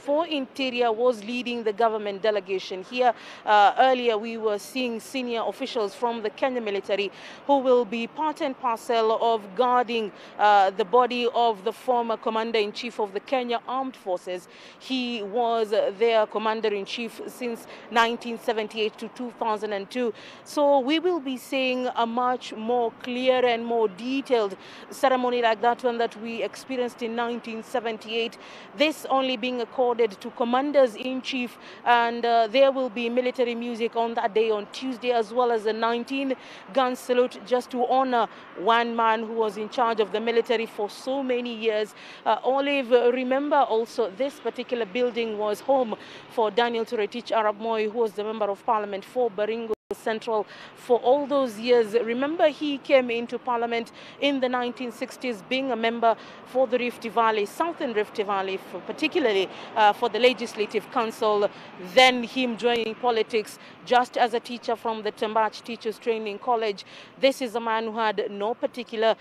for Interior was leading the government delegation here. Earlier, we were seeing senior officials from the Kenya military who will be part and parcel of guarding the body of the former Commander-in-Chief of the Kenya Armed Forces. He was their Commander-in-Chief since 1978 to 2002. So we will be seeing a much more clear and more detailed ceremony like that one that we experienced in 1978. This only being accorded to Commanders-in-Chief, and there will be military music on that day on Tuesday, as well as a 19-gun salute just to honor one man who was in charge of the military for so many years. Olive, remember also this particular building was home for Daniel Toroitich Arap Moi, who was the Member of Parliament for Baringo Central for all those years. Remember, he came into Parliament in the 1960s, being a member for the Rift Valley, Southern Rift Valley, particularly for the Legislative Council. Then him joining politics just as a teacher from the Tambach Teachers Training College. This is a man who had no particular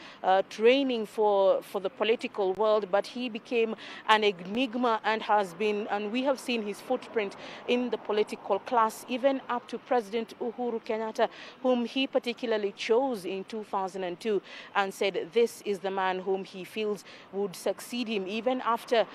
training for the political world, but he became an enigma and has been, and we have seen his footprint in the political class, even up to President Uhuru Kenyatta, whom he particularly chose in 2002 and said this is the man whom he feels would succeed him, even after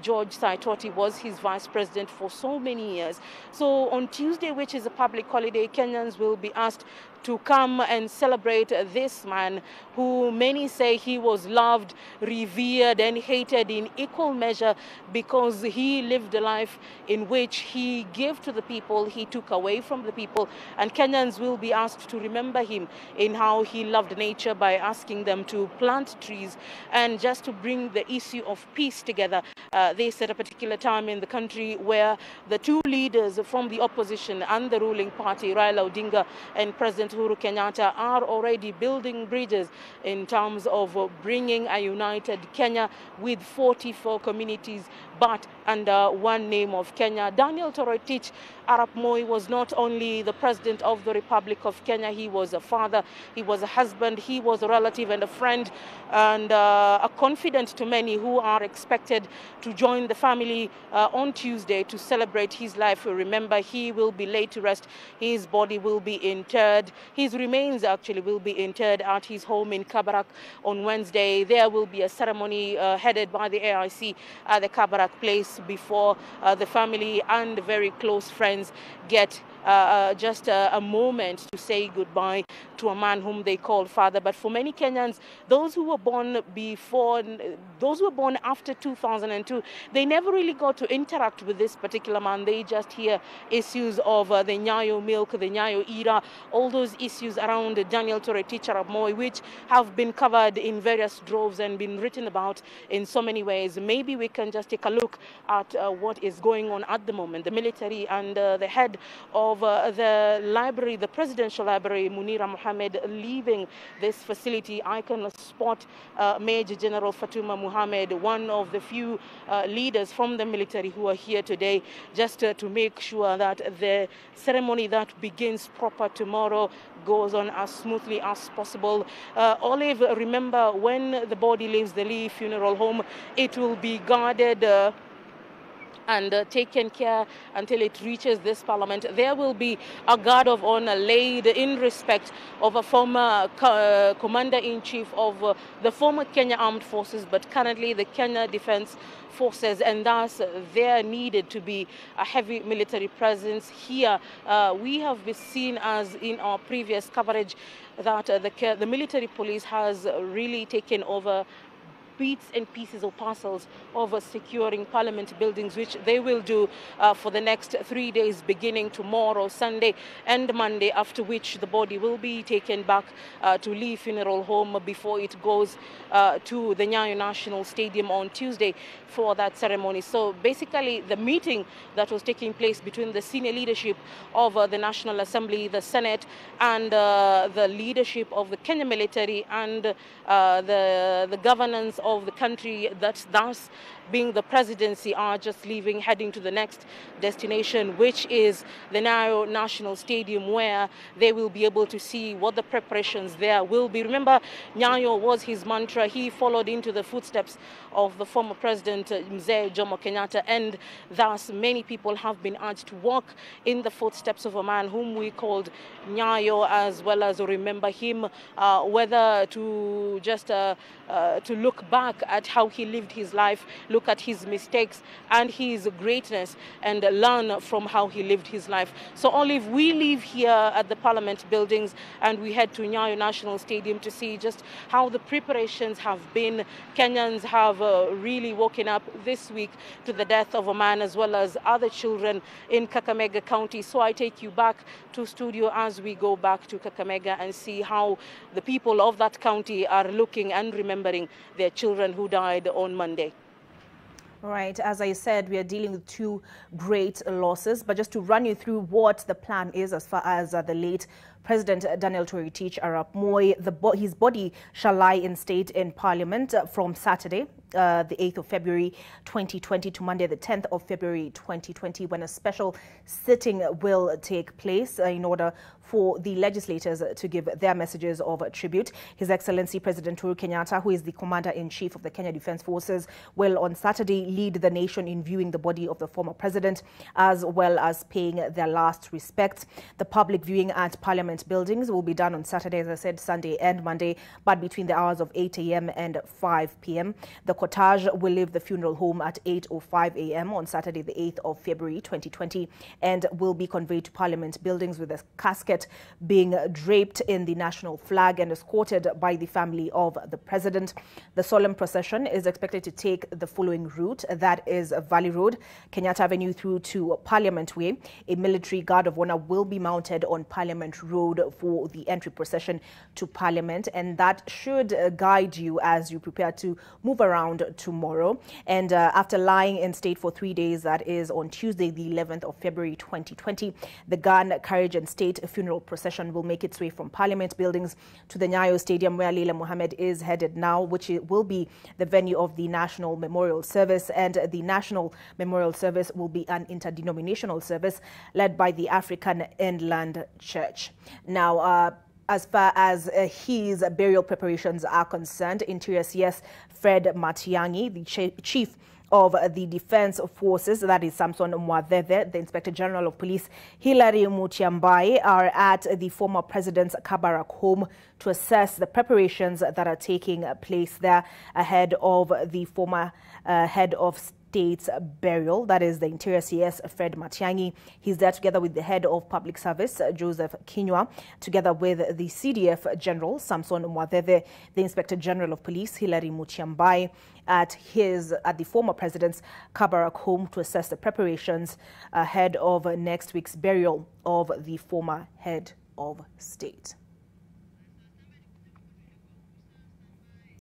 George Saitoti was his vice president for so many years. So on Tuesday, which is a public holiday, Kenyans will be asked to come and celebrate this man who many say he was loved, revered and hated in equal measure, because he lived a life in which he gave to the people, he took away from the people, and Kenyans will be asked to remember him in how he loved nature by asking them to plant trees and just to bring the issue of peace together. This at a particular time in the country where the two leaders from the opposition and the ruling party, Raila Odinga and President Uhuru Kenyatta, are already building bridges in terms of bringing a united Kenya with 44 communities, but under one name of Kenya. Daniel Toroitich Arap Moi was not only the president of the Republic of Kenya, he was a father, he was a husband, he was a relative and a friend, and a confidant to many who are expected to join the family on Tuesday to celebrate his life. Remember, he will be laid to rest. His body will be interred. His remains actually will be interred at his home in Kabarak on Wednesday. There will be a ceremony headed by the AIC at the Kabarak place before the family and very close friends get just a moment to say goodbye to a man whom they call father. But for many Kenyans, those who were born before, those who were born after 2002, they never really got to interact with this particular man. They just hear issues of the Nyayo milk, the Nyayo era, all those issues around Daniel Toroitich Arap Moi, which have been covered in various droves and been written about in so many ways. Maybe we can just take a look at what is going on at the moment. The military and the head of the library, the presidential library, Munira Mohammed, leaving this facility. I can spot Major General Fatuma Mohammed, one of the few leaders from the military who are here today, just to make sure that the ceremony that begins proper tomorrow goes on as smoothly as possible. Olive, remember, when the body leaves the Lee Funeral Home, it will be guarded and taken care until it reaches this parliament. There will be a guard of honor laid in respect of a former commander-in-chief of the former Kenya Armed Forces, but currently the Kenya Defense Forces, and thus there needed to be a heavy military presence here. We have been seen, as in our previous coverage, that the military police has really taken over bits and pieces or parcels of securing parliament buildings, which they will do for the next 3 days, beginning tomorrow, Sunday and Monday, after which the body will be taken back to Lee Funeral Home before it goes to the Nyayo National Stadium on Tuesday for that ceremony. So basically, the meeting that was taking place between the senior leadership of the National Assembly, the Senate, and the leadership of the Kenya military and the governance of the country, that thus being the presidency, are just leaving, heading to the next destination, which is the Nyayo National Stadium, where they will be able to see what the preparations there will be. Remember, Nyayo was his mantra. He followed into the footsteps of the former president, Mzee Jomo Kenyatta, and thus many people have been urged to walk in the footsteps of a man whom we called Nyayo, as well as remember him, whether to just to look back at how he lived his life, look at his mistakes and his greatness, and learn from how he lived his life. So Olive, we leave here at the Parliament buildings and we head to Nyayo National Stadium to see just how the preparations have been. Kenyans have really woken up this week to the death of a man, as well as other children in Kakamega County. So I take you back to studio as we go back to Kakamega and see how the people of that county are looking and remembering their children who died on Monday. Right, as I said, we are dealing with two great losses, but just to run you through what the plan is as far as the late President Daniel Toroitich Arap Moi, his body shall lie in state in Parliament from Saturday, the 8th of February 2020 to Monday, the 10th of February 2020, when a special sitting will take place in order for the legislators to give their messages of tribute. His Excellency President Uhuru Kenyatta, who is the Commander-in-Chief of the Kenya Defence Forces, will on Saturday lead the nation in viewing the body of the former president, as well as paying their last respects. The public viewing at Parliament buildings will be done on Saturday, as I said, Sunday and Monday, but between the hours of 8 a.m. and 5 p.m. The cortege will leave the funeral home at 8:05 a.m. on Saturday, the 8th of February 2020, and will be conveyed to Parliament buildings with a casket being draped in the national flag and escorted by the family of the president. The solemn procession is expected to take the following route. That is Valley Road, Kenyatta Avenue through to Parliament Way. A military guard of honor will be mounted on Parliament Road for the entry procession to Parliament, and that should guide you as you prepare to move around tomorrow. And after lying in state for 3 days, that is on Tuesday, the 11th of February 2020, the Gun, Courage and State funeral procession will make its way from Parliament buildings to the Nyayo Stadium, where Leila Mohammed is headed now, which will be the venue of the National Memorial Service. And the National Memorial Service will be an interdenominational service led by the African Inland Church. Now, as far as his burial preparations are concerned, Interior CS Fred Matiang'i, the chief of the Defence Forces, that is Samson Mwadheve, the Inspector General of Police Hilary Mutyambai, are at the former president's Kabarak home to assess the preparations that are taking place there ahead of the former head of State's burial. That is the Interior CS Fred Matiang'i. He's there together with the head of Public Service Joseph Kinyua, together with the CDF General Samson Mwadheve, the Inspector General of Police Hilary Mutyambai, at the former president's Kabarak home to assess the preparations ahead of next week's burial of the former head of state.